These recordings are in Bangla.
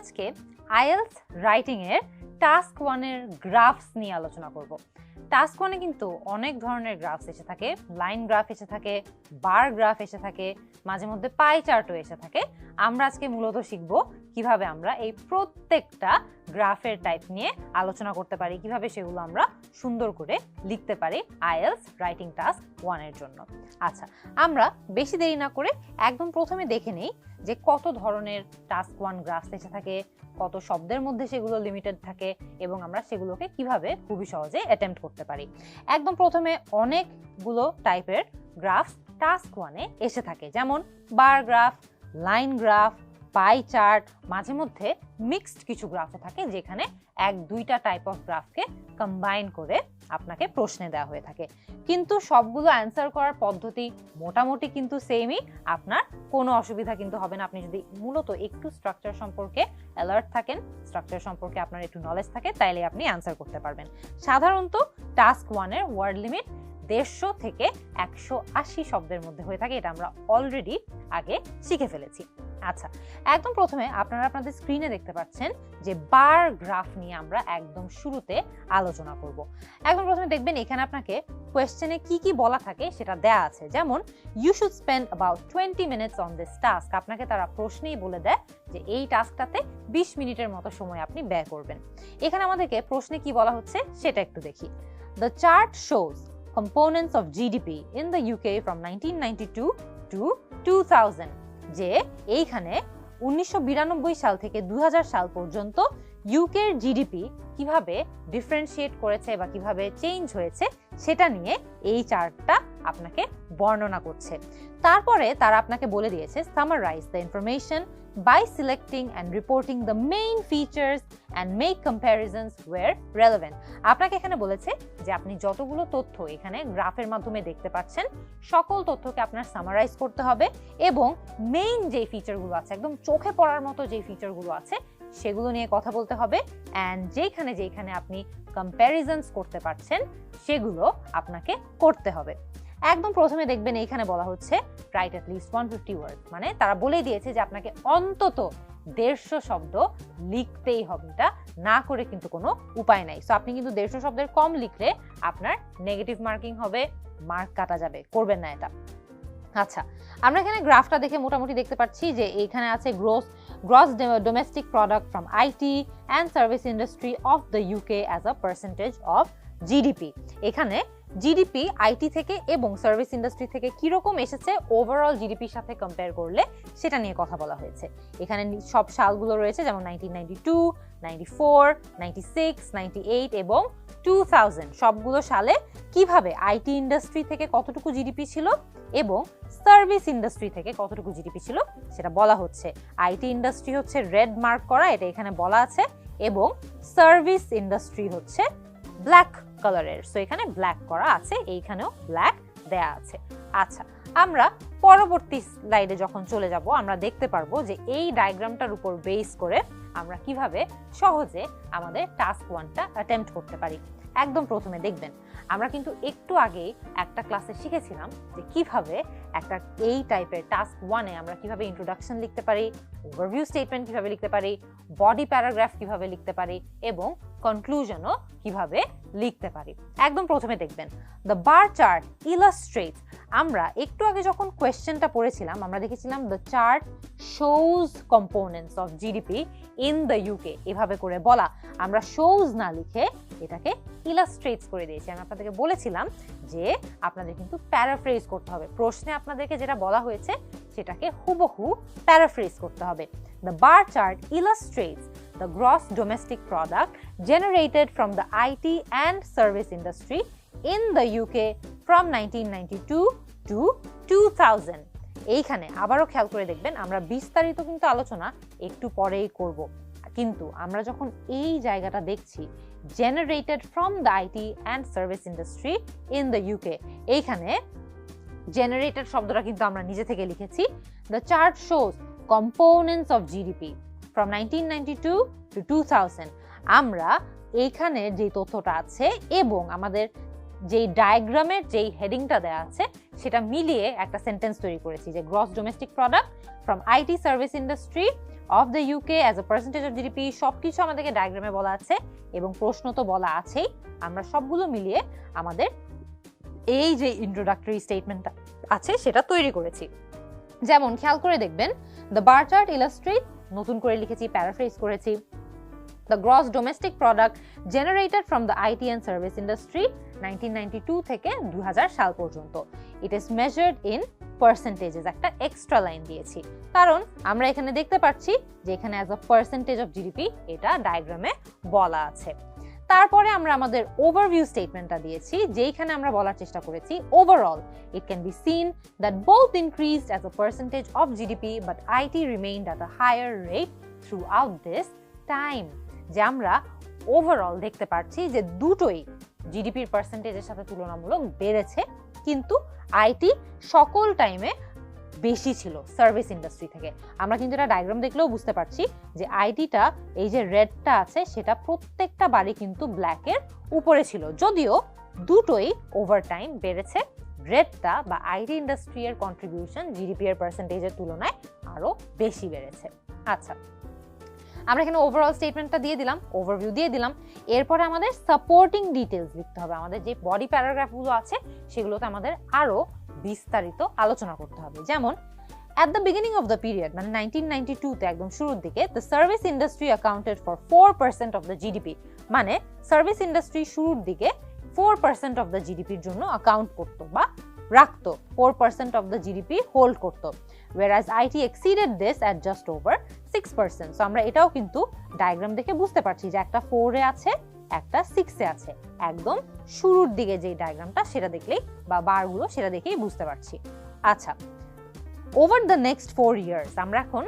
আজকে আইএলটিএস রাইটিং এর টাস্ক 1 এর গ্রাফস নিয়ে আলোচনা করব। টাস্ক 1 এ কিন্তু অনেক ধরনের গ্রাফস এসে থাকে, লাইন গ্রাফ এসে থাকে, বার গ্রাফ এসে থাকে, মাঝে মধ্যে পাই চার্টও এসে থাকে। আমরা আজকে মূলত শিখব কিভাবে আমরা এই প্রত্যেকটা গ্রাফের টাইপ নিয়ে আলোচনা করতে পারি, কিভাবে সেগুলো আমরা সুন্দর করে লিখতে পারি আইএলটিএস রাইটিং টাস্ক 1 এর জন্য। আচ্ছা, আমরা বেশি দেরি না করে একদম প্রথমে দেখে নেই যে কত ধরনের টাস্ক 1 গ্রাফস এসে থাকে, কত শব্দের মধ্যে সেগুলো লিমিটেড থাকে এবং আমরা সেগুলোকে কিভাবে খুবই সহজে অ্যাটেম্প্ট করতে পারি। একদম প্রথমে অনেকগুলো টাইপের গ্রাফস টাস্ক 1 এ এসে থাকে, যেমন bar graph, line graph, pie chart, মাঝে মধ্যে মিক্সড কিছু গ্রাফও থাকে যেখানে দুইটা টাইপ অফ গ্রাফকে কম্বাইন করে আপনাকে প্রশ্নে দেওয়া হয়ে থাকে। কিন্তু সবগুলো অ্যান্সার করার পদ্ধতি মোটামুটি কিন্তু সেমই, আপনার কোনো অসুবিধা কিন্তু হবে না। আপনি যদি মূলত একটু স্ট্রাকচার সম্পর্কে অ্যালার্ট থাকেন, স্ট্রাকচার সম্পর্কে আপনার একটু নলেজ থাকে, তাইলে আপনি অ্যান্সার করতে পারবেন। সাধারণত টাস্ক 1 এর ওয়ার্ড লিমিট 150 থেকে 180 শব্দের মধ্যে হয়ে থাকে, এটা আমরা অলরেডি আগে শিখে ফেলেছি। আচ্ছা, একদম প্রথমে আপনারা আপনাদের স্ক্রিনে দেখতে পাচ্ছেন যে বার গ্রাফ নিয়ে আমরা একদম শুরুতে আলোচনা করব। একদম প্রথমে দেখবেন এখানে আপনাকে কোয়েশ্চেনে কি কি বলা থাকে সেটা দেয়া আছে, যেমন you should spend about 20 minutes on this task. আপনাকে তারা প্রশ্নেই বলে দেয় যে এই টাস্কটাতে 20 মিনিটের মতো সময় আপনি ব্যয় করবেন। এখানে আমাদেরকে প্রশ্নে কি বলা হচ্ছে সেটা একটু দেখি। The chart shows components of GDP in the UK from 1992 to 2000, যে এইখানে 1992 সাল থেকে 2000 সাল পর্যন্ত ইউকের জিডিপি কিভাবে ডিফারেন্সিয়েট করেছে বা কিভাবে চেঞ্জ হয়েছে সেটা নিয়ে এই চার্টটা আপনাকে বর্ণনা করছে। তারপরে তারা আপনাকে বলে দিয়েছে summarise the information by selecting and reporting the main features and make comparisons where relevant. আপনাকে এখানে বলেছে যে আপনি যতগুলো তথ্য এখানে গ্রাফের মাধ্যমে দেখতে পাচ্ছেন সকল তথ্যকে আপনার সামারাইজ করতে হবে এবং মেইন যে ফিচারগুলো আছে, একদম চোখে পড়ার মতো যে ফিচারগুলো আছে সেগুলো নিয়ে কথা বলতে হবে, অ্যান্ড যেখানে আপনি কম্প্যারিজনস করতে পারছেন সেগুলো আপনাকে করতে হবে। একদম প্রথমে দেখবেন এইখানে বলা হচ্ছে রাইট অ্যাট লিস্ট 150 ওয়ার্ড, মানে তারা বলেই দিয়েছে যে আপনাকে অন্তত 150 শব্দ লিখতেই হবে, এটা না করে কিন্তু কোনো উপায় নাই। সো আপনি কিন্তু 150 শব্দের কম লিখলে আপনার নেগেটিভ মার্কিং হবে, মার্ক কাটা যাবে, করবেন না এটা। আচ্ছা, আমরা এখানে গ্রাফটা দেখে মোটামুটি দেখতে পাচ্ছি যে এইখানে আছে gross domestic product from IT and service industry of the UK as a percentage of GDP. এখানে জিডিপি আইটি থেকে এবং সার্ভিস ইন্ডাস্ট্রি থেকে কিরকম এসেছে ওভারঅল জিডিপির সাথে কম্পেয়ার করলে সেটা নিয়ে কথা বলা হয়েছে। এখানে সব সালগুলো রয়েছে, যেমন 1992, 94, 96, 98 এবং 2000 সবগুলো সালে কিভাবে আইটি ইন্ডাস্ট্রি থেকে কতটুকু জিডিপি ছিল এবং সার্ভিস ইন্ডাস্ট্রি থেকে কতটুকু জিডিপি ছিল সেটা বলা হচ্ছে। আইটি ইন্ডাস্ট্রি হচ্ছে রেড মার্ক করা, এটা এখানে বলা আছে, এবং সার্ভিস ইন্ডাস্ট্রি হচ্ছে ব্ল্যাক কালারের, সো এখানে ব্ল্যাক করা আছে, এইখানেও ব্ল্যাক দেয়া আছে। আচ্ছা, আমরা পরবর্তী স্লাইডে যখন চলে যাব আমরা দেখতে পারবো যে এই ডায়াগ্রামটার উপর বেস করে আমরা কিভাবে সহজে আমাদের টাস্ক 1টা অ্যাটেম্প্ট করতে পারি। একদম প্রথমে দেখবেন আমরা কিন্তু একটু আগেই একটা ক্লাসে শিখেছিলাম যে কিভাবে একটা এই টাইপের টাস্ক 1 এ আমরা কিভাবে ইন্ট্রোডাকশন লিখতে পারি, ওভারভিউ স্টেটমেন্ট কিভাবে লিখতে পারি, বডি প্যারাগ্রাফ কিভাবে লিখতে পারি এবং কনক্লুশনও কিভাবে লিখতে পারি। একদম প্রথমে দেখবেন দ্য বার চার্ট ইলাস্ট্রেটস। আমরা একটু আগে যখন কোয়েশ্চেনটা পড়েছিলাম আমরা দেখেছিলাম the chart shows components of GDP in the UK, এভাবে করে বলা। আমরা শোজ না লিখে এটাকে ইলাস্ট্রেটস করে দিয়েছি। আমি আপনাদেরকে বলেছিলাম যে আপনাদের কিন্তু প্যারাফ্রেজ করতে হবে, প্রশ্নে আপনাদেরকে যেটা বলা হয়েছে সেটাকে হুবহু প্যারাফ্রেজ করতে হবে। The bar chart illustrates the gross domestic product generated from the IT and service industry in the UK from 1992 to 2000. এইখানে আবারও খেয়াল করে দেখবেন আমরা বিস্তারিত কিন্তু আলোচনা একটু পরেই করব, কিন্তু আমরা যখন এই জায়গাটা দেখছি generated from the IT and service industry in the UK, এইখানে generated শব্দটা কিন্তু আমরা নিজে থেকে লিখেছি। The chart shows components of GDP from 1992 to 2000। আমরা এইখানে যে তথ্যটা আছে এবং আমাদের যেই ডায়াগ্রামের যেই হেডিংটা দেওয়া আছে সেটা মিলিয়ে একটা সেন্টেন্স তৈরি করেছি যে gross domestic product from IT service industry of the UK as a percentage of GDP, সবকিছু আমাদেরকে ডায়াগ্রামে বলা আছে এবং প্রশ্ন তো বলা আছেই। আমরা সবগুলো মিলিয়ে আমাদের এই যে ইন্ট্রোডাক্টরি স্টেটমেন্টটা আছে সেটা তৈরি করেছি। যেমন খেয়াল করে দেখবেন, দ্য বার চার্ট ইলাস্ট্রেট, নতুন করে লিখেছি, প্যারাফ্রেজ করেছি। The gross domestic product generated from the IT and service industry 1992 থেকে 2000 সাল পর্যন্ত, it is measured in percentages, একটা এক্সট্রা লাইন দিয়েছি কারণ আমরা এখানে দেখতে পাচ্ছি যে এখানে as a percentage of GDP এটা ডায়াগ্রামে বলা আছে। তারপরে আমরা আমাদের ওভারভিউ স্টেটমেন্টটা দিয়েছি যেখানে আমরা বলার চেষ্টা করেছি overall it can be seen that both increased as a percentage of GDP but IT remained at a higher rate throughout this time, যে আমরা ওভারঅল দেখতে পাচ্ছি যে দুটোই জিডিপির পার্সেন্টেজের সাথে তুলনামূলক বেড়েছে, কিন্তু আইটি সকল টাইমে বেশি ছিল সার্ভিস ইন্ডাস্ট্রি থেকে। আমরা কিন্তু এটা ডায়াগ্রাম দেখলেও বুঝতে পারছি যে আইটিটা, এই যে রেডটা আছে সেটা প্রত্যেকটা বাড়ি কিন্তু ব্ল্যাকের উপরে ছিল, যদিও দুটোই ওভার টাইম বেড়েছে। রেডটা বা আইটি ইন্ডাস্ট্রি এর কন্ট্রিবিউশন জিডিপি এর পার্সেন্টেজের তুলনায় আরো বেশি বেড়েছে। আচ্ছা, আমরা এখানে ওভারঅল স্টেটমেন্টটা দিয়ে দিলাম, ওভারভিউ দিয়ে দিলাম। এরপরে আমাদের সাপোর্টিং ডিটেলস লিখতে হবে। আমাদের যে বডি প্যারাগ্রাফগুলো আছে সেগুলোতে আমাদের আরো বিস্তারিত আলোচনা করতে হবে। যেমন at the beginning of the period, মানে 1992 তে একদম শুরুর দিকে, the service industry accounted for 4% of the GDP, মানে সার্ভিস ইন্ডাস্ট্রি শুরুর দিকে 4% of the GDP এর জন্য অ্যাকাউন্ট করতো বা রাখতো, 4% of the GDP হোল্ড করতো, whereas IT exceeded this at just over 6%. So আমরা এটাও কিন্তু ডায়াগ্রাম দেখে বুঝতে পারছি যে একটা 4 এ আছে, একটা 6 এ আছে। একদম শুরুর দিকে যে ডায়াগ্রামটা সেটা দেখলেই বা বারগুলো সেটা দেখেই বুঝতে পারছি। আচ্ছা, ওভার দ্য নেক্সট 4 ইয়ার্স, আমরা এখন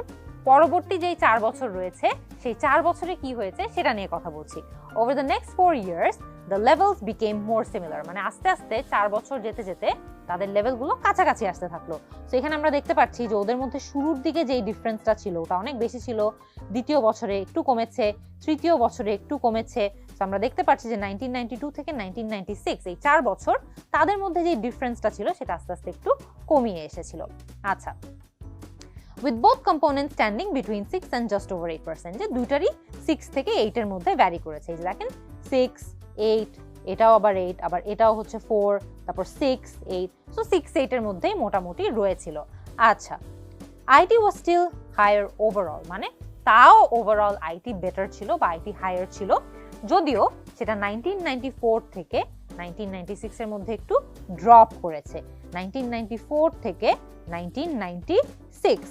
পরবর্তী যেই 4 বছর রয়েছে সেই 4 বছরে কি হয়েছে সেটা নিয়ে কথা বলছি। Over the next 4 years the levels became more similar, মানে আস্তে আস্তে 4 বছর যেতে যেতে তাদের লেভেলগুলো কাছাকাছি আসতে থাকলো। তো এখানে আমরা দেখতে পাচ্ছি যে ওদের মধ্যে শুরুর দিকে যেই ডিফারেন্সটা ছিল ওটা অনেক বেশি ছিল, দ্বিতীয় বছরে একটু কমেছে, তৃতীয় বছরে একটু কমেছে। তো আমরা দেখতে পাচ্ছি যে 1992 থেকে 1996 এই 4 বছর তাদের মধ্যে যে ডিফারেন্সটা ছিল সেটা আস্তে আস্তে একটু কমিয়ে এসেছিল। আচ্ছা, with both components standing between 6 and just over 8%, যে দুইটারই 6 থেকে 8 এর মধ্যে ভ্যারি করেছে। এই যে দেখেন 6, 8, এটাও আবার 8, আবার এটাও হচ্ছে 4, তারপর 6, 8, সো 6, 8 এর মধ্যেই মোটামুটি রয়েছিল। আচ্ছা, IT was still higher overall, মানে তাও ওভারঅল আইটি বেটার ছিল বা আইটি হায়ার ছিল, যদিও সেটা 1994 থেকে 1996 এর মধ্যে একটু ড্রপ করেছে। 1994 থেকে 1996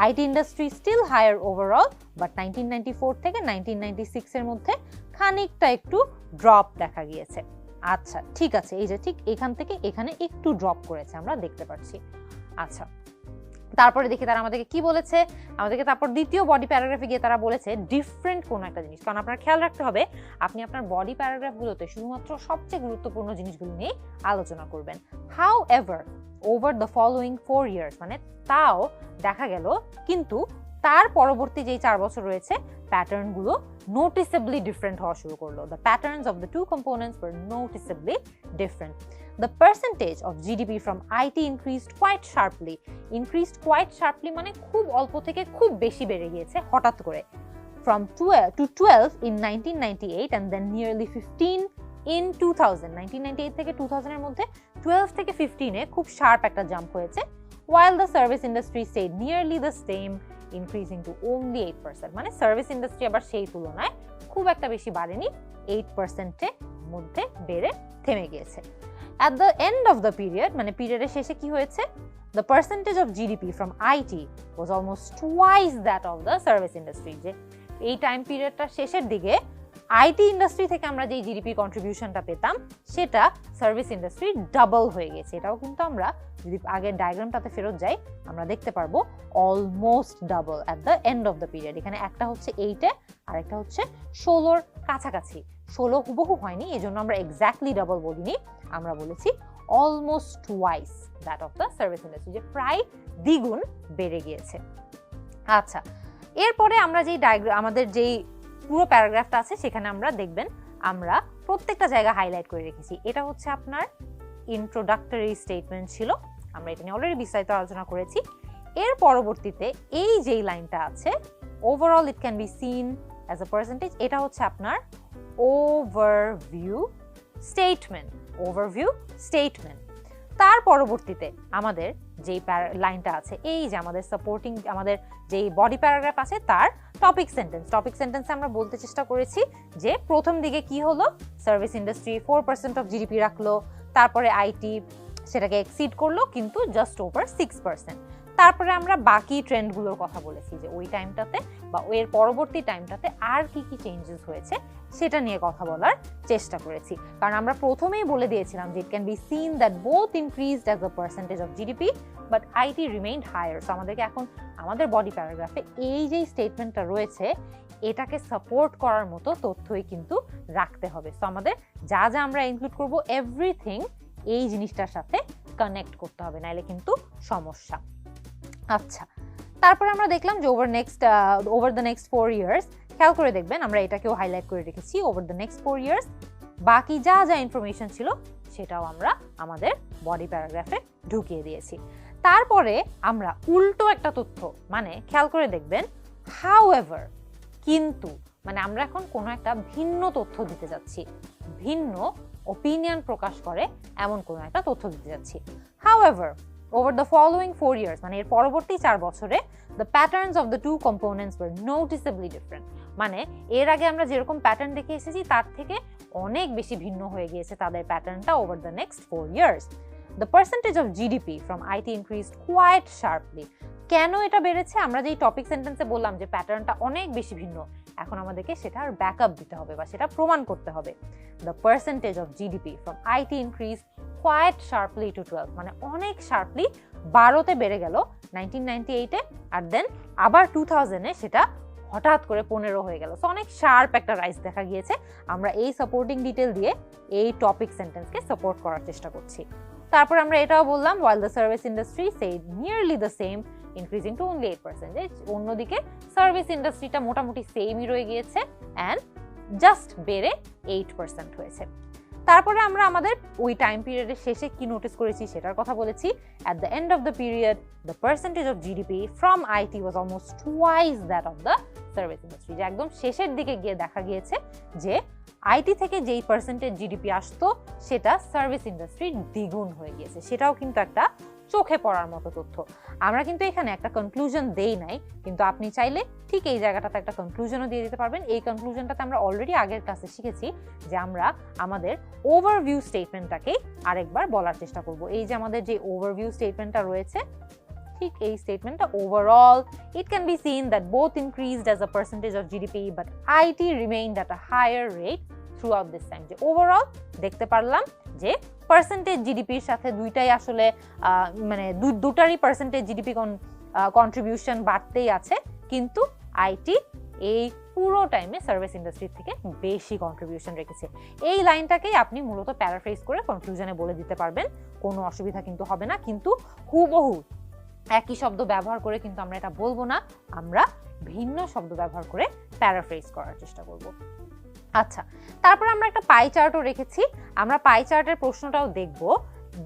IT industry still higher overall, but 1994 থেকে 1996 এর মধ্যে খানিকটা একটু ড্রপ দেখা গিয়েছে। আচ্ছা, ঠিক আছে, এই যে ঠিক এখান থেকে এখানে একটু ড্রপ করেছে আমরা দেখতে পাচ্ছি। আচ্ছা, তারপরে দেখি তারা আমাদেরকে কি বলেছে। আমাদেরকে তারপর দ্বিতীয় বডি প্যারাগ্রাফে গিয়ে তারা বলেছে ডিফারেন্ট কোন একটা জিনিস, কারণ আপনার খেয়াল রাখতে হবে আপনি আপনার বডি প্যারাগ্রাফগুলোতে শুধুমাত্র সবচেয়ে গুরুত্বপূর্ণ জিনিসগুলো নিয়ে আলোচনা করবেন। How ever over the following 4 years, মানে তাও দেখা গেল কিন্তু তার পরবর্তী যেই 4 বছর রয়েছে প্যাটার্নগুলো নোটিসেবলি ডিফারেন্ট হওয়া শুরু করলো। The patterns of the two components were noticeably different. The percentage of GDP from IT increased quite sharply. Increased quite sharply মানে খুব অল্প থেকে খুব বেশি বেড়ে গিয়েছে হঠাৎ করে। From 12 to 12 in 1998 and then nearly 15 in 2000. 1998 থেকে 2000 এর মধ্যে 12 থেকে 15 এ খুব শার্প একটা জাম্প হয়েছে। While the service industry stayed nearly the same, increasing to only 8%. মানে সার্ভিস ইন্ডাস্ট্রি আবার সেই তুলনায় খুব একটা বেশি বাড়েনি, 8% এর মধ্যে বেড়ে থেমে গিয়েছে। At the end of the period, মানে পিরিয়ডের শেষে কি হয়েছে, the percentage of GDP from IT was almost twice that of the service industry. যে এই টাইম পিরিয়ডটার শেষের দিকে আইটি ইন্ডাস্ট্রি থেকে আমরা যে জিডিপি কন্ট্রিবিউশনটা পেতাম সেটা সার্ভিস ইন্ডাস্ট্রি ডাবল হয়ে গেছে। এটাও কিন্তু আমরা যদি আগের ডায়াগ্রামটাতে ফেরত যাই আমরা দেখতে পারবো almost double at the end of the period. এখানে একটা হচ্ছে 8 এ আর একটা হচ্ছে 16 এর কাছাকাছি। 16 হুবহু হয়নি, এজন্য আমরা এক্স্যাক্টলি ডাবল বলিনি, আমরা বলেছি almost twice that of the service industry, যে প্রায় দ্বিগুণ বেড়ে গিয়েছে। আচ্ছা, এরপরে আমরা যেই আমাদের যেই পুরো প্যারাগ্রাফটা আছে সেখানে আমরা দেখবেন আমরা প্রত্যেকটা জায়গা হাইলাইট করে রেখেছি। এটা হচ্ছে আপনার ইন্ট্রোডাক্টরি স্টেটমেন্ট ছিল, আমরা এটা নিয়ে অলরেডি বিস্তারিত আলোচনা করেছি। এর পরবর্তীতে এই যেই লাইনটা আছে, overall it can be scene as a percentage, এটা হচ্ছে আপনার ওভারভিউ স্টেটমেন্ট। তার পরবর্তীতে আমাদের যেই লাইনটা আছে, এই যে আমাদের সাপোর্টিং আমাদের যেই বডি প্যারাগ্রাফ আছে তার টপিক সেন্টেন্সে আমরা বলতে চেষ্টা করেছি যে প্রথম দিকে কি হলো, সার্ভিস ইন্ডাস্ট্রি 4% অফ জিডিপি রাখলো, তারপরে আইটি সেটাকে এক্সিড করলো কিন্তু জাস্ট ওভার 6%। তারপরে আমরা বাকি ট্রেন্ডগুলোর কথা বলেছি যে ওই টাইমটাতে বা এর পরবর্তী টাইমটাতে আর কি কি চেঞ্জেস হয়েছে সেটা নিয়ে কথা বলার চেষ্টা করেছি। কারণ আমরা প্রথমেই বলে দিয়েছিলাম যে it can be seen that both increased as a percentage of GDP but IT remained higher. So আমাদেরকে এখন আমাদের বডি প্যারাগ্রাফে এই যে স্টেটমেন্টটা রয়েছে এটাকে সাপোর্ট করার মতো তথ্যই কিন্তু রাখতে হবে। সো আমাদের যা যা আমরা ইনক্লুড করব এভরিথিং এই জিনিসটার সাথে কানেক্ট করতে হবে, নাইলে কিন্তু সমস্যা। আচ্ছা, তারপরে আমরা দেখলাম যে ওভার দ্য নেক্সট 4 ইয়ার্স, খেয়াল করে দেখবেন আমরা এটাকেও হাইলাইট করে রেখেছি, ওভার দ্য নেক্সট 4 ইয়ার্স বাকি যা যা ইনফরমেশন ছিল সেটাও আমরা আমাদের বডি প্যারাগ্রাফে ঢুকিয়ে দিয়েছি। তারপরে আমরা উল্টো একটা তথ্য, মানে খেয়াল করে দেখবেন হাউএভার, কিন্তু মানে আমরা এখন কোনো একটা ভিন্ন তথ্য দিতে যাচ্ছি, ভিন্ন ওপিনিয়ন প্রকাশ করে এমন কোনো একটা তথ্য দিতে যাচ্ছি। However over the following 4 years, মানে এর পরবর্তী 4 বছরে the patterns of the two components were noticeably different, মানে এর আগে আমরা যেরকম প্যাটার্ন দেখে এসেছি তার থেকে অনেক বেশি ভিন্ন হয়ে গিয়েছে তাদের প্যাটার্নটা over the next 4 years. The percentage of GDP from IT increased quite sharply. কেন এটা বেড়েছে? আমরা যেই টপিক সেন্টেন্সে বললাম যে প্যাটার্নটা অনেক বেশি ভিন্ন, এখন আমাদেরকে সেটার ব্যাকআপ দিতে হবে বা সেটা প্রমাণ করতে হবে। The percentage of GDP from IT increased quite sharply to 12, মানে অনেক শার্পলি 12তে বেড়ে গেল 1998-এ, আর দেন আবার 2000-এ সেটা হঠাৎ করে 15 হয়ে গেল। সো অনেক শার্প একটা রাইজ দেখা গিয়েছে। আমরা এই সাপোর্টিং ডিটেল দিয়ে এই টপিক সেন্টেন্সকে সাপোর্ট করার চেষ্টা করছি। তারপর আমরা এটাও বললাম while the service industry stayed nearly the same, increasing to only 8%, অন্যদিকে সার্ভিস ইন্ডাস্ট্রিটা মোটামুটি সেমই রয়ে গিয়েছে অ্যান্ড জাস্ট বেড়ে 8% হয়েছে। তারপরে আমরা আমাদের ওই টাইম পিরিয়ডের শেষে কি নোটিস করেছি সেটার কথা বলেছি। At the end of the period, the percentage of GDP from IT was almost twice that of the service industry, যে একদম শেষের দিকে গিয়ে দেখা গিয়েছে যে আইটি থেকে যেই পার্সেন্টেজ জিডিপি আসতো সেটা সার্ভিস ইন্ডাস্ট্রির দ্বিগুণ হয়ে গিয়েছে। সেটাও কিন্তু একটা চোখে পড়ার মতো তথ্য। আমরা কিন্তু এখানে একটা কনক্লুশন দেই নাই, কিন্তু আপনি চাইলে ঠিক এই জায়গাটাতে একটা কনক্লুশনও দিয়ে দিতে পারবেন। এই কনক্লুশনটাতে আমরা অলরেডি আগের ক্লাসে শিখেছি যে আমরা আমাদের ওভারভিউ স্টেটমেন্টটাকে আরেকবার বলার চেষ্টা করব। এই যে আমাদের যে ওভারভিউ স্টেটমেন্টটা রয়েছে, ঠিক এই স্টেটমেন্টটা overall it can be seen that both increased as a percentage of GDP but IT remained at a higher rate throughout this time. যে ওভারঅল দেখতে পারলাম যে পার্সেন্টেজ জিডিপির সাথে দুইটাই আসলে মানে দুটারই পার্সেন্টেজ জিডিপি কন্ট্রিবিউশন বাড়তেই আছে, কিন্তু আইটি এই পুরো টাইমে সার্ভিস ইন্ডাস্ট্রি থেকে বেশি কন্ট্রিবিউশন রেখেছে। এই লাইনটাকেই আপনি মূলত প্যারাফ্রেজ করে কনক্লুশনে বলে দিতে পারবেন, কোনো অসুবিধা কিন্তু হবে না। কিন্তু হুবহু একই শব্দ ব্যবহার করে কিন্তু আমরা এটা বলবো না, আমরা ভিন্ন শব্দ ব্যবহার করে প্যারাফ্রেজ করার চেষ্টা করব। আচ্ছা, তারপর আমরা একটা পাই চার্টও রেখেছি। আমরা পাই চার্টের প্রশ্নটাও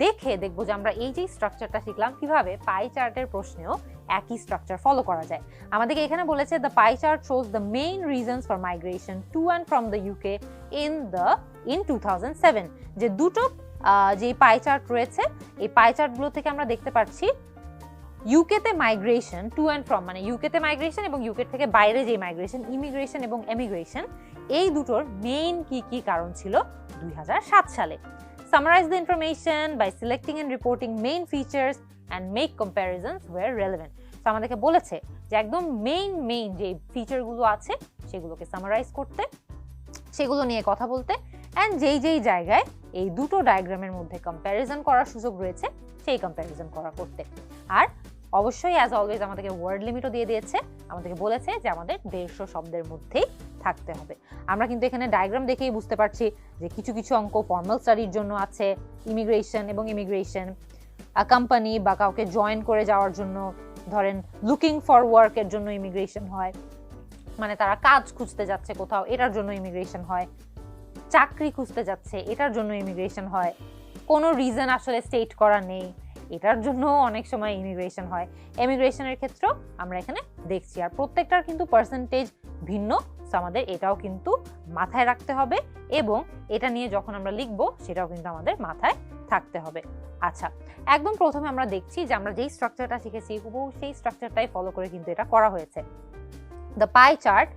দেখে দেখবো যে আমরা এই যে স্ট্রাকচারটা শিখলাম কিভাবে পাই চার্টের প্রশ্নেও একই স্ট্রাকচার ফলো করা যায়। আমাদেরকে এখানে বলেছে the pie chart shows the main reasons for migration to and from the UK in 2007। যে দুটো যে পাই চার্ট রয়েছে, এই পাই চার্টগুলো থেকে আমরা দেখতে পাচ্ছি ইউকেতে মাইগ্রেশন টু অ্যান্ড ফ্রম, মানে ইউকেতে মাইগ্রেশন এবং ইউকে থেকে বাইরে যে মাইগ্রেশন, ইমিগ্রেশন এবং এমিগ্রেশন, এই দুটোর মেইন কি কি কারণ ছিল 2007 সালে। Summarize the information by selecting and reporting main features and make comparisons where relevant. তো আমাদেরকে বলেছে যে একদম মেইন যে ফিচারগুলো আছে সেগুলোকে সামারাইজ করতে, সেগুলো নিয়ে কথা বলতে, অ্যান্ড যেই জায়গায় এই দুটো ডায়াগ্রামের মধ্যে কম্প্যারিজন করার সুযোগ রয়েছে সেই কম্প্যারিজন করতে। আর অবশ্যই অ্যাজ অলওয়েজ আমাদেরকে ওয়ার্ড লিমিটও দিয়ে দিয়েছে, আমাদেরকে বলেছে যে আমাদের 150 শব্দের মধ্যেই থাকতে হবে। আমরা কিন্তু এখানে ডায়াগ্রাম দেখেই বুঝতে পারছি যে কিছু কিছু অঙ্ক ফর্মাল স্টাডির জন্য আছে, ইমিগ্রেশন এবং ইমিগ্রেশন, কোম্পানি বা কাউকে জয়েন করে যাওয়ার জন্য, ধরেন লুকিং ফর ওয়ার্কের জন্য ইমিগ্রেশন হয়, মানে তারা কাজ খুঁজতে যাচ্ছে কোথাও, এটার জন্য ইমিগ্রেশন হয়। চাকরি খুঁজতে যাচ্ছে এটার জন্য ইমিগ্রেশন হয়, কোনো রিজন আসলে স্টেট করা নেই এটার জন্য অনেক সময় ইমিগ্রেশন হয়। ইমিগ্রেশনের ক্ষেত্রেও আমরা এখানে দেখছি, আর প্রত্যেকটার কিন্তু পার্সেন্টেজ ভিন্ন, সো আমাদের এটাও কিন্তু মাথায় রাখতে হবে এবং এটা নিয়ে যখন আমরা লিখবো সেটাও কিন্তু আমাদের মাথায় থাকতে হবে। আচ্ছা, একদম প্রথমে আমরা দেখছি যে আমরা যেই স্ট্রাকচারটা শিখেছি হুবহু সেই স্ট্রাকচারটাই ফলো করে কিন্তু এটা করা হয়েছে। The pie charts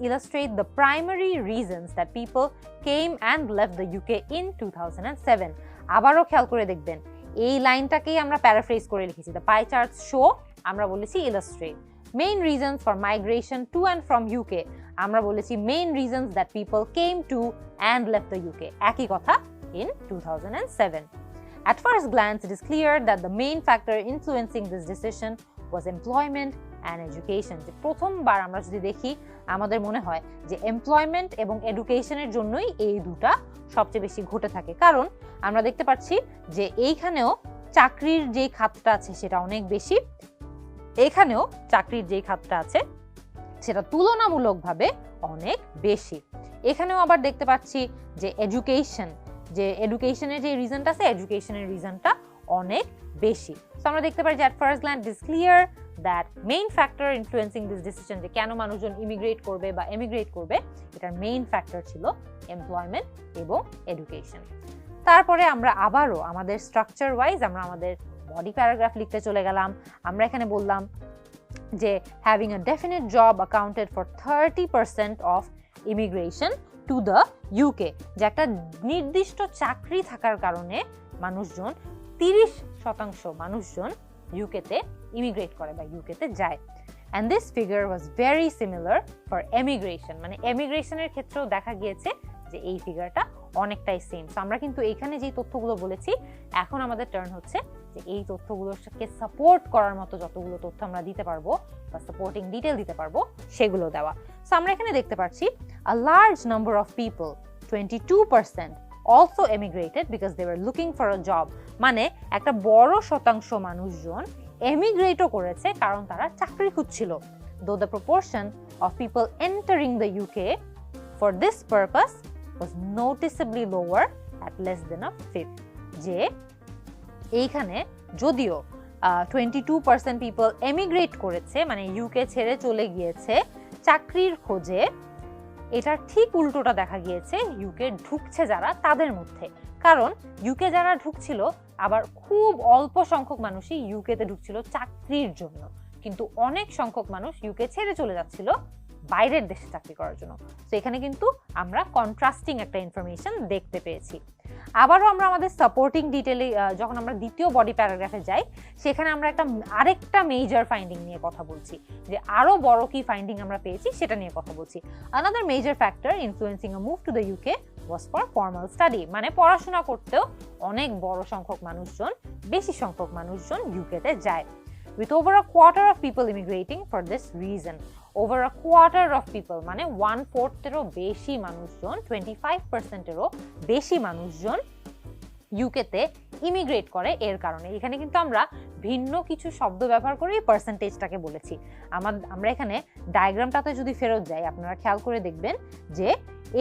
illustrate the primary reasons that people came and left the UK in 2007. আবারও খেয়াল করে দেখবেন এই লাইনটাকেই আমরা প্যারাফ্রেজ করে লিখেছি। The pie charts show, আমরা বলেছি illustrate. Main reasons for migration to and from UK, আমরা বলেছি main reasons that people came to and left the UK, একই কথা in 2007. At first glance, it is clear that the main factor influencing this decision was employment and education. যে প্রথমবার আমরা যদি দেখি আমাদের মনে হয় যে এমপ্লয়মেন্ট এবং এডুকেশনের জন্যই এই দুটা সবচেয়ে বেশি ঘটে থাকে, কারণ আমরা দেখতে পাচ্ছি যে এইখানেও চাকরির যে খাতটা আছে সেটা অনেক বেশি, এখানেও চাকরির যে খাতটা আছে সেটা তুলনামূলকভাবে অনেক বেশি। এখানেও আবার দেখতে পাচ্ছি যে এডুকেশনের যে রিজনটা আছে এডুকেশনের রিজনটা অনেক বেশি। তো আমরা দেখতে পারি যে at first glance it is clear that main factor influencing this decision, যে কেন মানুষজন ইমিগ্রেট করবে বা এমিগ্রেট করবে, এটার মেইন ফ্যাক্টর ছিল এমপ্লয়মেন্ট এবং এডুকেশন। তারপরে আমরা আবারও আমাদের স্ট্রাকচার ওয়াইজ আমরা আমাদের বডি প্যারাগ্রাফ লিখতে চলে গেলাম। আমরা এখানে বললাম যে having a definite job accounted for 30% of immigration to the UK, যে একটা নির্দিষ্ট চাকরি থাকার কারণে মানুষজন 30% মানুষজন ইউকেতে ইমিগ্রেট করে বা ইউকেতে যায়। And this figure was very similar for emigration, মানে এমিগ্রেশনের ক্ষেত্রেও দেখা গিয়েছে যে এই ফিগারটা অনেকটাই সেম। সো আমরা কিন্তু এখানে যে তথ্যগুলো বলেছি এখন আমাদের টার্ন হচ্ছে যে এই তথ্যগুলোকে সাপোর্ট করার মতো যতগুলো তথ্য আমরা দিতে পারবো বা সাপোর্টিং ডিটেল দিতে পারবো সেগুলো দেওয়া। সো আমরা এখানে দেখতে পাচ্ছি a large number of people, 22%, also emigrated because they were looking for a job, মানে একটা বড় শতাংশ মানুষজন এমিগ্রেটও করেছে কারণ তারা চাকরি খুঁজছিল। Though the proportion of people entering the UK for this purpose was noticeably lower at less than a fifth, যে এইখানে যদিও 22% পিপল এমিগ্রেট করেছে মানে ইউকে ছেড়ে চলে গিয়েছে চাকরির খোঁজে, এটার ঠিক উল্টোটা দেখা গিয়েছে ইউকে ঢুকছে যারা তাদের মধ্যে, কারণ ইউকে যারা ঢুকছিল আবার খুব অল্প সংখ্যক মানুষই ইউকেতে ঢুকছিল চাকরির জন্য, কিন্তু অনেক সংখ্যক মানুষ ইউকে ছেড়ে চলে যাচ্ছিল বাইরের দেশে চাকরি করার জন্য। তো এখানে কিন্তু আমরা কন্ট্রাস্টিং একটা ইনফরমেশন দেখতে পেয়েছি। আবারও আমরা আমাদের সাপোর্টিং ডিটেলে যখন আমরা দ্বিতীয় বডি প্যারাগ্রাফে যাই সেখানে আমরা আরেকটা মেজর ফাইন্ডিং নিয়ে কথা বলছি, যে আরো বড় কি ফাইন্ডিং আমরা পেয়েছি সেটা নিয়ে কথা বলছি। Another major factor influencing a move to the UK was for formal study, মানে পড়াশোনা করতেও অনেক বড় সংখ্যক মানুষজন, বেশি সংখ্যক মানুষজন ইউকেতে যায়। With over a quarter of people immigrating for this reason, over a quarter of people মানে 1/4-এরও বেশি মানুষজন, 25%-এরও বেশি মানুষজন ইউকেতে ইমিগ্রেট করে এর কারণে। এখানে কিন্তু আমরা ভিন্ন কিছু শব্দ ব্যবহার করে এই পার্সেন্টেজটাকে বলেছি। আমরা এখানে ডায়াগ্রামটাতে যদি ফেরত যাই আপনারা খেয়াল করে দেখবেন যে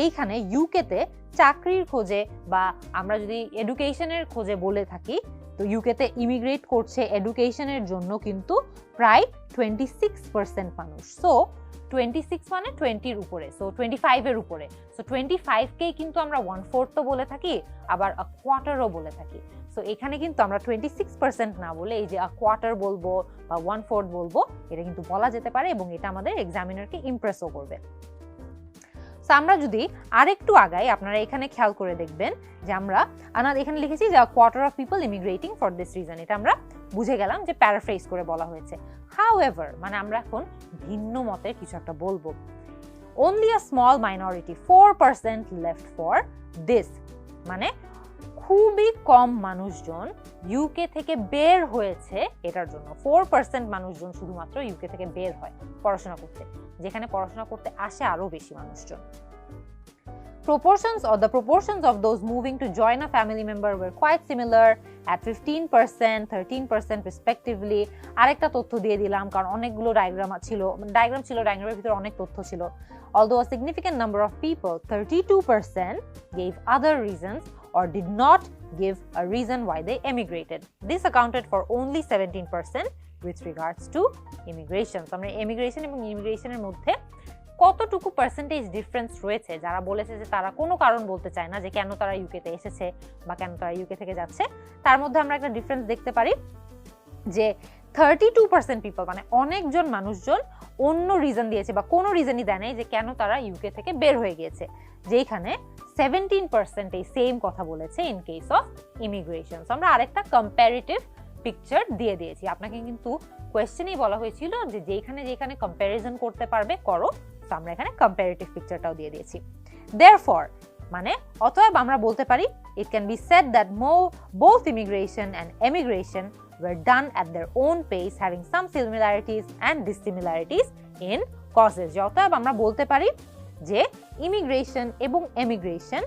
এইখানে ইউকেতে চাকরির খোঁজে বা আমরা যদি এডুকেশনের খোঁজে বলে থাকি, তো ইউকেতে ইমিগ্রেট করছে এডুকেশনের জন্য কিন্তু প্রায় 26% মানুষ। সো 26 মানে 20-র উপরে, সো 25-এর উপরে। সো 25-কেই কিন্তু আমরা 1/4 তো বলে থাকি, আবার a quarter-ও বলে থাকি। সো এখানে কিন্তু আমরা 26% না বলে এই যে a quarter বলবো বা 1/4 বলবো, এটা কিন্তু বলা যেতে পারে এবং এটা আমাদের এক্সামিনারকে ইমপ্রেসও করবে। সো আমরা যদি আরেকটু আগাই আপনারা এখানে খেয়াল করে দেখবেন যে আমরা এখানে লিখেছি যে quarter of people immigrating for this reason, এটা আমরা বুঝে গেলাম যে প্যারাফ্রেজ করে বলা হয়েছে। হাউএভার মানে আমরা এখন ভিন্ন মতের কিছু একটা বলবো। Only a small minority, 4%, left for this, মানে খুবই কম মানুষজন ইউকে থেকে বের হয়েছে এটার জন্য। 4% মানুষজন শুধুমাত্র ইউকে থেকে বের হয় পড়াশোনা করতে, যেখানে পড়াশোনা করতে আসে আরো বেশি মানুষজন। The proportions of those moving to join a family member were quite similar at 15%, 13% respectively. আরেকটা তথ্য দিয়ে দিলাম কারণ অনেকগুলো ডায়াগ্রাম ছিল, ডায়াগ্রামের ভিতরে অনেক তথ্য ছিল। Although a significant number of people, 32%, gave other reasons or did not give a reason why they emigrated. This accounted for only 17% with regards to immigration. So আমরা immigration এবং immigration-এর মধ্যে কতটুকু পার্সেন্টেজ ডিফারেন্স রয়েছে যারা বলেছে যে তারা কোনো কারণ বলতে চায় না যে কেন তারা ইউকেতে এসেছে বা কেন তারা ইউকে থেকে যাচ্ছে, তার মধ্যে আমরা একটা ডিফারেন্স দেখতে পারি যে 32% পিপল মানে অনেকজন মানুষজন অন্য রিজন দিয়েছে বা কোনো রিজনই দেয় নাই যে কেন তারা ইউকে থেকে বের হয়ে গিয়েছে, যেখানে 17% এই সেম কথা বলেছে ইন কেস অফ ইমিগ্রেশন। আমরা আরেকটা কম্পারেটিভ পিকচার দিয়ে দিয়েছি। আপনাকে কিন্তু কোয়েশ্চেনেই বলা হয়েছিল যে যেখানে কম্প্যারিজন করতে পারবে করো, তো আমরা এখানে কম্পারেটিভ পিকচারটাও দিয়ে দিয়েছি। Therefore মানে অতএব আমরা বলতে পারি it can be said that both immigration and emigration were done at their own pace, having some similarities and dissimilarities in causes. অতএব আমরা বলতে পারি যে ইমিগ্রেশন এবং এমিগ্রেশন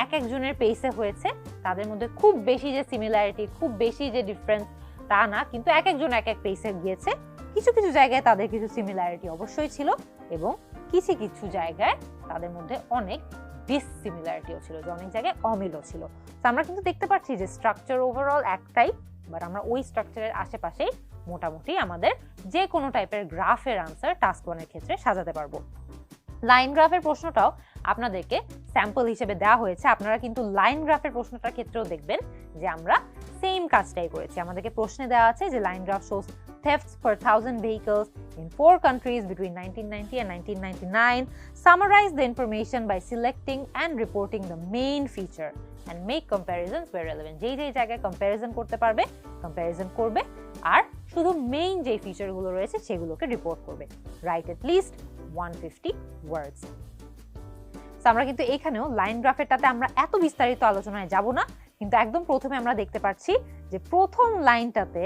এক একজনের পেসে হয়েছে, তাদের মধ্যে খুব বেশি যে সিমিলারিটি, খুব বেশি যে ডিফারেন্স তা না, কিন্তু এক একজন এক এক পেসে গিয়েছে। কিছু কিছু জায়গায় তাদের কিছু সিমিলারিটি অবশ্যই ছিল এবং কিছু কিছু জায়গায় তাদের মধ্যে অনেক ডিসসিমিলারিটিও ছিল, যে অনেক জায়গায় অমিলও ছিল। তো আমরা কিন্তু দেখতে পাচ্ছি যে স্ট্রাকচার ওভারঅল একটাই, বাট আমরা ওই স্ট্রাকচারের আশেপাশেই মোটামুটি আমাদের যে কোনো টাইপের গ্রাফের আনসার টাস্ক 1-এর ক্ষেত্রে সাজাতে পারবো। লাইন গ্রাফের প্রশ্নটাও আপনাদেরকে স্যাম্পল হিসেবে দেওয়া হয়েছে। আপনারা কিন্তু লাইন গ্রাফের প্রশ্নটার ক্ষেত্রেও দেখবেন যে আমরা সেম কাজটাই করেছি। আমাদেরকে প্রশ্নে দেওয়া আছে যে line graph shows thefts per 1000 vehicles in 4 countries between 1990 and 1999. Summarize the information by selecting and reporting the main feature and make comparisons where relevant. যেই জায়গায় কম্প্যারিজন করতে পারবে কম্প্যারিজন করবে, আর শুধু মেইন যে ফিচারগুলো রয়েছে সেগুলোকে রিপোর্ট করবে। রাইট এট লিস্ট 150 ওয়ার্ডস। তো আমরা কিন্তু এখানেও লাইন গ্রাফেরটাতে আমরা এত বিস্তারিত আলোচনায় যাব না, কিন্তু একদম প্রথমে আমরা দেখতে পাচ্ছি যে প্রথম লাইনটাতে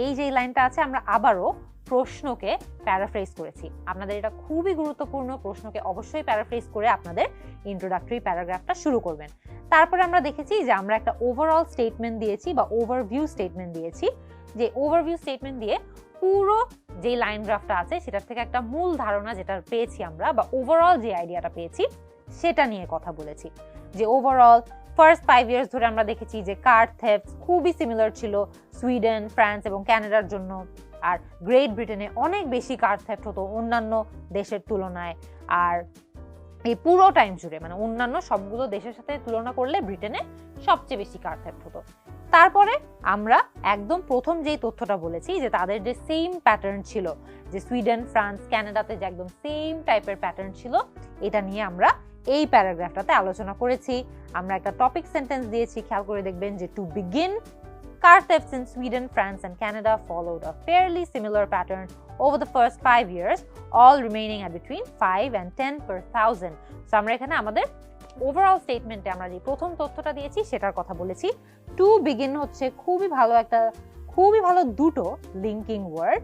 এই যে লাইনটা আছে আমরা আবারও প্রশ্নকে প্যারাফ্রেজ করেছি। আপনাদের এটা খুবই গুরুত্বপূর্ণ, প্রশ্নকে অবশ্যই প্যারাফ্রেজ করে আপনাদের ইন্ট্রোডাক্টরি প্যারাগ্রাফটা শুরু করবেন। তারপরে আমরা দেখেছি যে আমরা একটা ওভারঅল স্টেটমেন্ট দিয়েছি বা ওভারভিউ স্টেটমেন্ট দিয়েছি, যে ওভারভিউ স্টেটমেন্ট দিয়ে পুরো যে লাইন গ্রাফটা আছে সেটার থেকে একটা মূল ধারণা যেটা পেয়েছি আমরা বা ওভারঅল যে আইডিয়াটা পেয়েছি সেটা নিয়ে কথা বলেছি। যে ওভারঅল ফার্স্ট 5 ইয়ার্স ধরে আমরা দেখেছি যে কার থেফটস খুবই সিমিলার ছিল সুইডেন, ফ্রান্স এবং কানাডার জন্য, আর গ্রেট ব্রিটেনে অনেক বেশি কার থেফট হতো অন্যান্য দেশের তুলনায়। আর এই পুরো টাইম জুড়ে মানে অন্যান্য সবগুলো দেশের সাথে তুলনা করলে ব্রিটেনে সবচেয়ে বেশি কার থেফট হতো। তারপরে আমরা একদম প্রথম যেই তথ্যটা বলেছি যে তাদের যে সেম প্যাটার্ন ছিল, যে সুইডেন, ফ্রান্স, কানাডাতে যে একদম সেম টাইপের প্যাটার্ন ছিল, এটা নিয়ে আমরা এই প্যারাগ্রাফটাতে আলোচনা করেছি। আমরা একটা টপিক সেন্টেন্স দিয়েছি, খেয়াল করে দেখবেন যে to begin car thefts in Sweden, France and Canada followed a fairly similar pattern over the first 5 years, all remaining at between 5 and 10 per thousand. So আমরা এখানে আমাদের ওভারঅল স্টেটমেন্টে আমরা যে প্রথম তথ্যটা দিয়েছি সেটার কথা বলেছি। টু বিগিন হচ্ছে খুবই ভালো দুটো লিঙ্কিং ওয়ার্ড,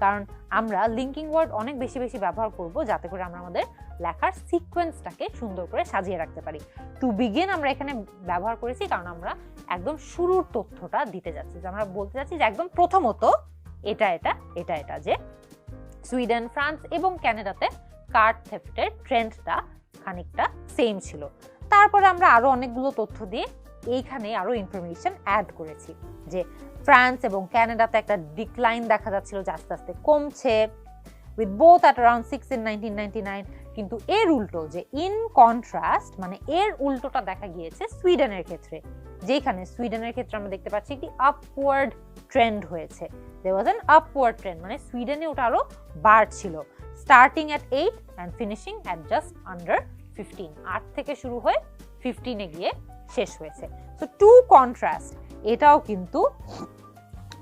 কারণ আমরা লিঙ্কিং ওয়ার্ড অনেক বেশি ব্যবহার করব যাতে করে আমরা আমাদের লেখার সিকোয়েন্সটাকে সুন্দর করে সাজিয়ে রাখতে পারি। টু বিগিন আমরা এখানে ব্যবহার করেছি কারণ আমরা একদম শুরুর তথ্যটা দিতে যাচ্ছি, যে আমরা বলতে যাচ্ছি যে একদম প্রথমত এটা যে সুইডেন, ফ্রান্স এবং কানাডাতে কার থেফটের ট্রেন্ডটা খানিকটা সেম ছিল। তারপরে আমরা আরো অনেকগুলো তথ্য দিয়ে এইখানে আরো ইনফরমেশন অ্যাড করেছি, যে ফ্রান্স এবং কানাডাতে একটা ডিক্লাইন দেখা যাচ্ছিল, যে আস্তে আস্তে কমছে, with both at around 6 in 1999, কিন্তু এর উল্টো যে ইন কন্ট্রাস্ট মানে এর উল্টোটা দেখা গিয়েছে সুইডেনের ক্ষেত্রে, যেখানে সুইডেনের ক্ষেত্রে আমরা দেখতে পাচ্ছি একটি আপওয়ার্ড ট্রেন্ড হয়েছে। there was an upward trend, মানে সুইডেনে ওটা আরো বাড়ছিল, starting at 8 and finishing at just under 15, 8 থেকে শুরু হয়ে 15 এ গিয়ে শেষ হয়েছে। so টু কন্ট্রাস্ট এটাও কিন্তু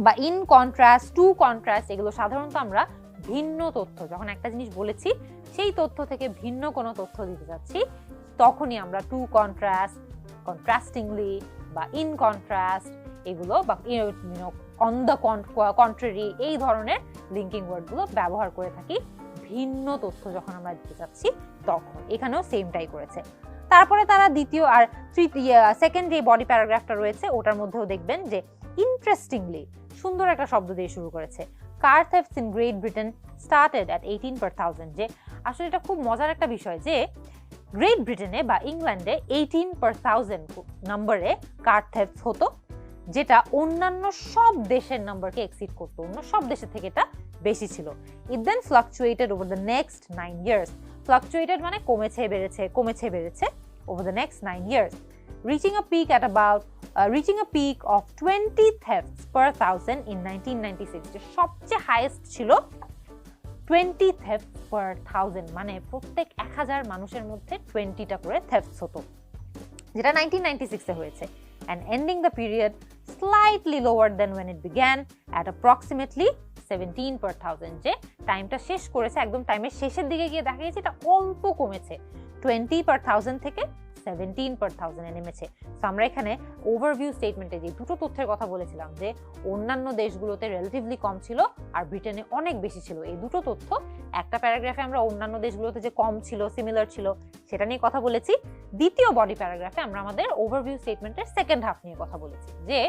বা ইন কন্ট্রাস্ট, টু কন্ট্রাস্ট এগুলো সাধারণত আমরা ভিন্ন তথ্য যখন একটা জিনিস বলেছি সেই তথ্য থেকে ভিন্ন কোনো তথ্য দিতে যাচ্ছি তখনই আমরা টু কন্ট্রাস্ট, কন্ট্রাস্টিংলি বা ইন কন্ট্রাস্ট এগুলো বা অন দ্য কন্ট্রারি এই ধরনের লিঙ্কিং ওয়ার্ডগুলো ব্যবহার করে থাকি ভিন্ন তথ্য যখন আমরা দিতে চাচ্ছি তখন এখানেও সেমটাই করেছে। তারপরে তারা দ্বিতীয় আর সেকেন্ড যে বডি প্যারাগ্রাফটা রয়েছে ওটার মধ্যেও দেখবেন যে ইন্টারেস্টিংলি সুন্দর একটা শব্দ দিয়ে শুরু করেছে, car thefts in Great Britain started at 18 per thousand। যে আসলে এটা খুব মজার একটা বিষয় যে গ্রেট ব্রিটেনে বা ইংল্যান্ডে 18 per thousand নম্বরে কার থেফটস হতো, যেটা অন্যান্য সব দেশের নাম্বারকে এক্সিড করতো, অন্য সব দেশের থেকে এটা বেশি ছিল। It then fluctuated over the next 9 years। Fluctuated মানে কমেছে বেড়েছে কমেছে বেড়েছে over the next 9 years, reaching a peak of 20 thefts per thousand in 1996। যে সবচেয়ে হাইয়েস্ট ছিল 20 thefts per thousand, মানে প্রত্যেক 1000 মানুষের মধ্যে 20টা করে থেফটস হতো, যেটা 1996 এ হয়েছে। and ending the period slightly lower than when it began at approximately 17 per thousand। যে টাইমটা শেষ করেছে একদম টাইমের শেষের দিকে গিয়ে দেখা গেছে এটা অল্প কমেছে, 20 per thousand থেকে 17 per thousand এ নেমেছে। সো আমরা এখানে ওভারভিউ স্টেটমেন্টে যে দুটো তথ্যের কথা বলেছিলাম যে অন্যান্য দেশগুলোতে রিলেটিভলি কম ছিল আর ব্রিটেনে অনেক বেশি ছিল, এই দুটো তথ্য একটা প্যারাগ্রাফে আমরা অন্যান্য দেশগুলোতে যে কম ছিল সিমিলার ছিল সেটা নিয়ে কথা বলেছি, দ্বিতীয় বডি প্যারাগ্রাফে আমরা আমাদের ওভারভিউ স্টেটমেন্টের সেকেন্ড হাফ নিয়ে কথা বলেছি যে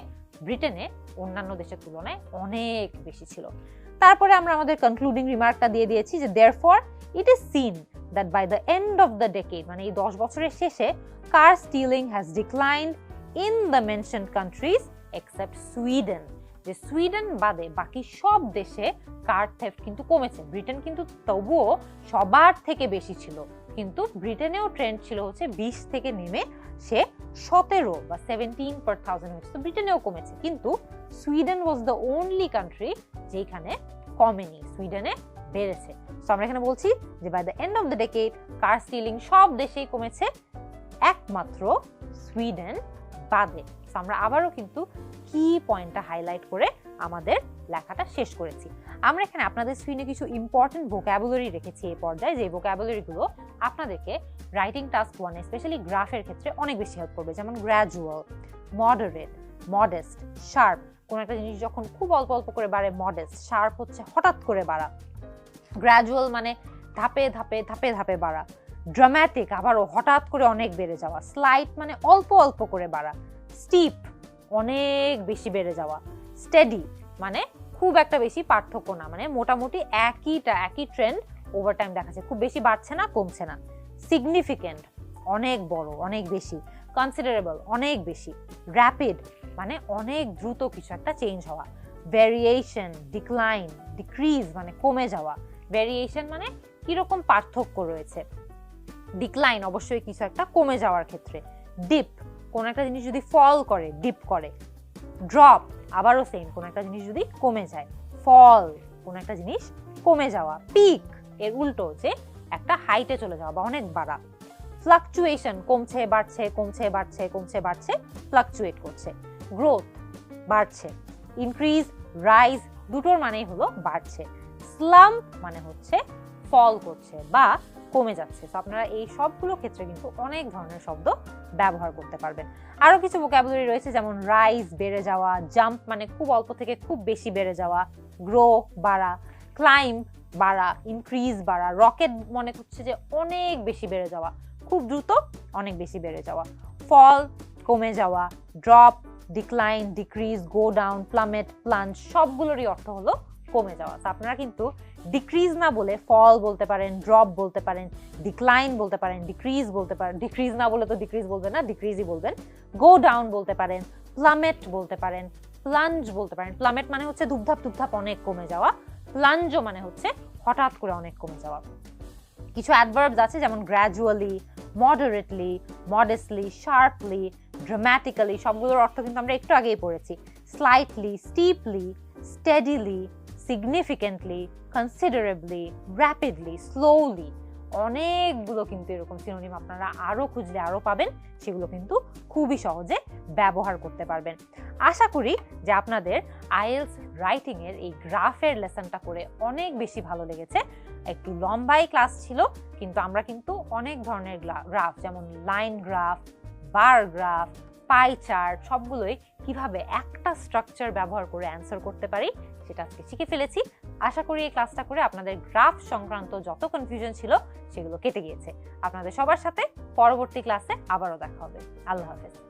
ব্রিটেনে অন্যান্য দেশের তুলনায় অনেক বেশি ছিল। তারপরে আমরা আমাদের কনক্লুডিং রিমার্কটা দিয়ে দিয়েছি যে therefore it is seen that by the end of the decade, মানে এই 10 বছরের শেষে car stealing has declined in the mentioned countries except Sweden। যে সুইডেন বাদে বাকি সব দেশে কার থেফট কিন্তু কমেছে, ব্রিটেন কিন্তু তবুও সবার থেকে বেশি ছিল, কিন্তু ব্রিটেনেও ট্রেন্ড ছিল হচ্ছে 20 থেকে নেমে সে 17 বা 17 per thousand হচ্ছে, তো ব্রিটেনেও কমেছে, কিন্তু Sweden was the only country যেখানে কমেনি, সুইডেনে বেড়েছে। সো আমরা এখানে বলছি যে by the end of the decade car stealing সব দেশেই কমেছে একমাত্র সুইডেন বাদে। সো আমরা আবারও কিন্তু কি পয়েন্টটা হাইলাইট করে আমাদের লেখাটা শেষ করেছি। আমরা এখানে আপনাদের স্ক্রিনে কিছু ইম্পর্টেন্ট ভোকাবুলারি রেখেছি এই পর্যায়ে, যে ভোকাবুলারিগুলো আপনাদেরকে রাইটিং টাস্ক 1 স্পেশালি গ্রাফের ক্ষেত্রে অনেক বেশি হেল্প করবে, যেমন গ্র্যাজুয়াল, মডারেট, মডেস্ট, শার্প। কোন একটা জিনিস যখন খুব অল্প অল্প করে বাড়ে মডেস্ট, শার্প হচ্ছে হঠাৎ করে বাড়া, গ্র্যাজুয়াল মানে ধাপে ধাপে ধাপে ধাপে বাড়া, ড্রামাটিক আবারও হঠাৎ করে অনেক বেড়ে যাওয়া, স্লাইট মানে অল্প অল্প করে বাড়া, স্টিপ অনেক বেশি বেড়ে যাওয়া, স্টেডি মানে খুব একটা বেশি পার্থক্য না, মানে মোটামুটি একই ট্রেন্ড ওভার টাইম দেখাচ্ছে, খুব বেশি বাড়ছে না কমছে না, সিগনিফিকেন্ট অনেক বড় অনেক বেশি, কনসিডারেবল অনেক বেশি, র্যাপিড মানে অনেক দ্রুত কিছু একটা চেঞ্জ হওয়া, ভেরিয়েশন, ডিক্লাইন, ডিক্রিজ মানে কমে যাওয়া, ভেরিয়েশন মানে কিরকম পার্থক্য রয়েছে, ডিক্লাইন অবশ্যই কিছু একটা কমে যাওয়ার ক্ষেত্রে, ডিপ কোন একটা জিনিস যদি ফল করে ডিপ করে, ড্রপ আবারও সেম কোন একটা জিনিস যদি কমে যায়, ফল কোন একটা জিনিস কমে যাওয়া, পিক এর উল্টো যে একটা হাইটে চলে যাওয়া বা অনেক বাড়া, ফ্লাকচুয়েশন কমছে বাড়ছে কমছে বাড়ছে কমছে বাড়ছে ফ্লাকচুয়েট করছে, গ্রোথ বাড়ছে, ইনক্রিজ রাইজ দুটোর মানেই হলো বাড়ছে, স্লাম্প মানে হচ্ছে ফল করছে বা কমে যাচ্ছে। তো আপনারা এই সবগুলো ক্ষেত্রে কিন্তু অনেক ধরনের শব্দ ব্যবহার করতে পারবেন। আরো কিছু ভোকাবুলারি রয়েছে যেমন রাইজ বেড়ে যাওয়া, জাম্প মানে খুব অল্প থেকে খুব বেশি বেড়ে যাওয়া, গ্রো বাড়া, ক্লাইম্ব বাড়া, ইনক্রিজ বাড়া, রকেট মনে হচ্ছে যে অনেক বেশি বেড়ে যাওয়া, খুব দ্রুত অনেক বেশি বেড়ে যাওয়া, ফল কমে যাওয়া, drop, decline, decrease, go down, plummet, plunge সবগুলোরই অর্থ হলো কমে যাওয়া। তো আপনারা কিন্তু ডিক্রিজ না বলে ফল বলতে পারেন, ড্রপ বলতে পারেন, ডিক্লাইন বলতে পারেন, ডিক্রিজ বলতে পারেন, ডিক্রিজ না বলে তো ডিক্রিজ বলবেন না, ডিক্রিজই বলবেন, গো ডাউন বলতে পারেন, প্লামেট বলতে পারেন, প্লাঞ্জ বলতে পারেন। প্লামেট মানে হচ্ছে ধুপধাপ ধুপধাপ অনেক কমে যাওয়া, প্লাঞ্জও মানে হচ্ছে হঠাৎ করে অনেক কমে যাওয়া। কিছু অ্যাডভার্বস আছে যেমন gradually, moderately, modestly, sharply, dramatically সবগুলোর অর্থ কিন্তু আমরা একটু আগেই পড়েছি, slightly, steeply, steadily, significantly, considerably, rapidly, slowly অনেকগুলো কিন্তু এরকম সিনোনিম আপনারা আরো খুঁজলে আরো পাবেন, সেগুলো কিন্তু খুবই সহজে ব্যবহার করতে পারবেন। আশা করি যে আপনাদের আইএলটিএস রাইটিং এর এই গ্রাফের লেসনটা করে অনেক বেশি ভালো লেগেছে। একটু লম্বাই ক্লাস ছিল, কিন্তু আমরা কিন্তু অনেক ধরনের গ্রাফ যেমন line graph, bar graph, pie chart সবগুলোই কিভাবে একটা স্ট্রাকচার ব্যবহার করে অ্যান্সার করতে পারি সেটা আজকে শিখে ফেলেছি। আশা করি এই ক্লাসটা করে আপনাদের গ্রাফ সংক্রান্ত যত কনফিউশন ছিল সেগুলো কেটে গিয়েছে। আপনাদের সবার সাথে পরবর্তী ক্লাসে আবারও দেখা হবে। আল্লাহ হাফেজ।